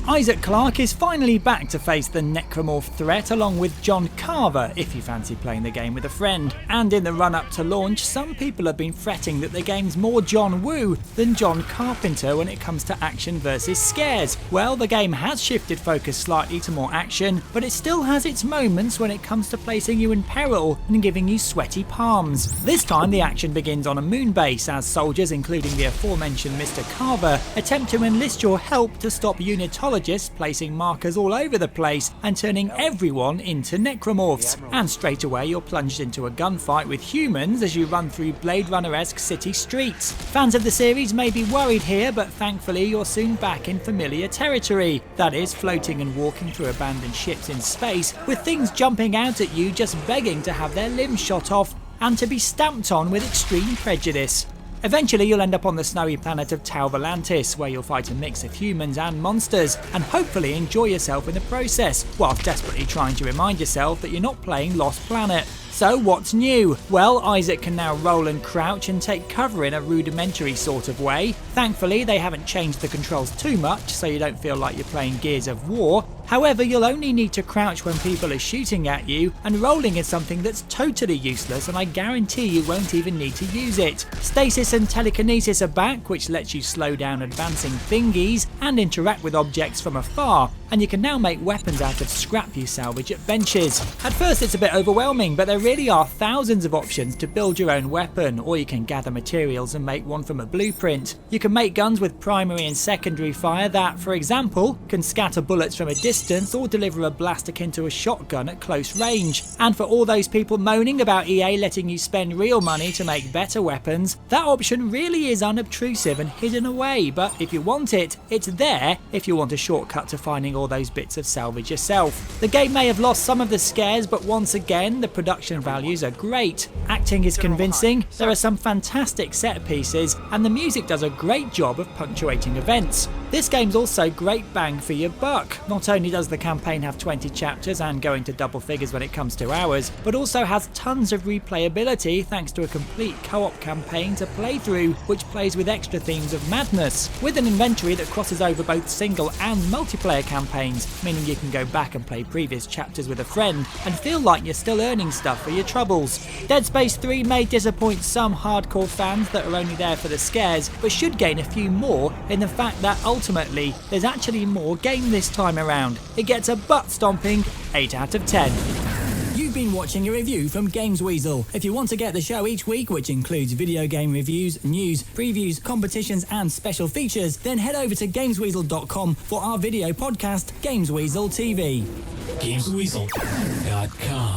Isaac Clarke is finally back to face the Necromorph threat along with John Carver if you fancy playing the game with a friend. And in the run up to launch, some people have been fretting that the game's more John Woo than John Carpenter when it comes to action versus scares. Well, the game has shifted focus slightly to more action, but it still has its moments when it comes to placing you in peril and giving you sweaty palms. This time the action begins on a moon base as soldiers, including the aforementioned Mr. Carver, attempt to enlist your help to stop unitologists placing markers all over the place and turning everyone into necromorphs. And straight away you're plunged into a gunfight with humans as you run through Blade Runner-esque city streets. Fans of the series may be worried here, but thankfully you're soon back in familiar territory. That is, floating and walking through abandoned ships in space, with things jumping out at you just begging to have their limbs shot off and to be stamped on with extreme prejudice. Eventually you'll end up on the snowy planet of Tau Volantis, where you'll fight a mix of humans and monsters, and hopefully enjoy yourself in the process, whilst desperately trying to remind yourself that you're not playing Lost Planet. So what's new? Well, Isaac can now roll and crouch and take cover in a rudimentary sort of way. Thankfully they haven't changed the controls too much, so you don't feel like you're playing Gears of War. However, you'll only need to crouch when people are shooting at you, and rolling is something that's totally useless, and I guarantee you won't even need to use it. Stasis and telekinesis are back, which lets you slow down advancing thingies and interact with objects from afar, and you can now make weapons out of scrap you salvage at benches. At first it's a bit overwhelming, but there really are thousands of options to build your own weapon, or you can gather materials and make one from a blueprint. You can make guns with primary and secondary fire that, for example, can scatter bullets from a distance or deliver a blast akin to a shotgun at close range. And for all those people moaning about EA letting you spend real money to make better weapons, that option really is unobtrusive and hidden away, but if you want it, it's there if you want a shortcut to finding all those bits of salvage yourself. The game may have lost some of the scares, but once again the production values are great. Acting is convincing, there are some fantastic set pieces, and the music does a great job of punctuating events. This game's also great bang for your buck. Not only does the campaign have 20 chapters and go into double figures when it comes to hours, but also has tons of replayability thanks to a complete co-op campaign to play through, which plays with extra themes of madness, with an inventory that crosses over both single and multiplayer campaigns, meaning you can go back and play previous chapters with a friend and feel like you're still earning stuff for your troubles. Dead Space 3 may disappoint some hardcore fans that are only there for the scares, but should gain a few more in the fact that ultimately there's actually more game this time around. It gets a butt-stomping 8 out of 10. You've been watching a review from Games Weasel. If you want to get the show each week, which includes video game reviews, news, previews, competitions and special features, then head over to GamesWeasel.com for our video podcast, Games Weasel TV. GamesWeasel.com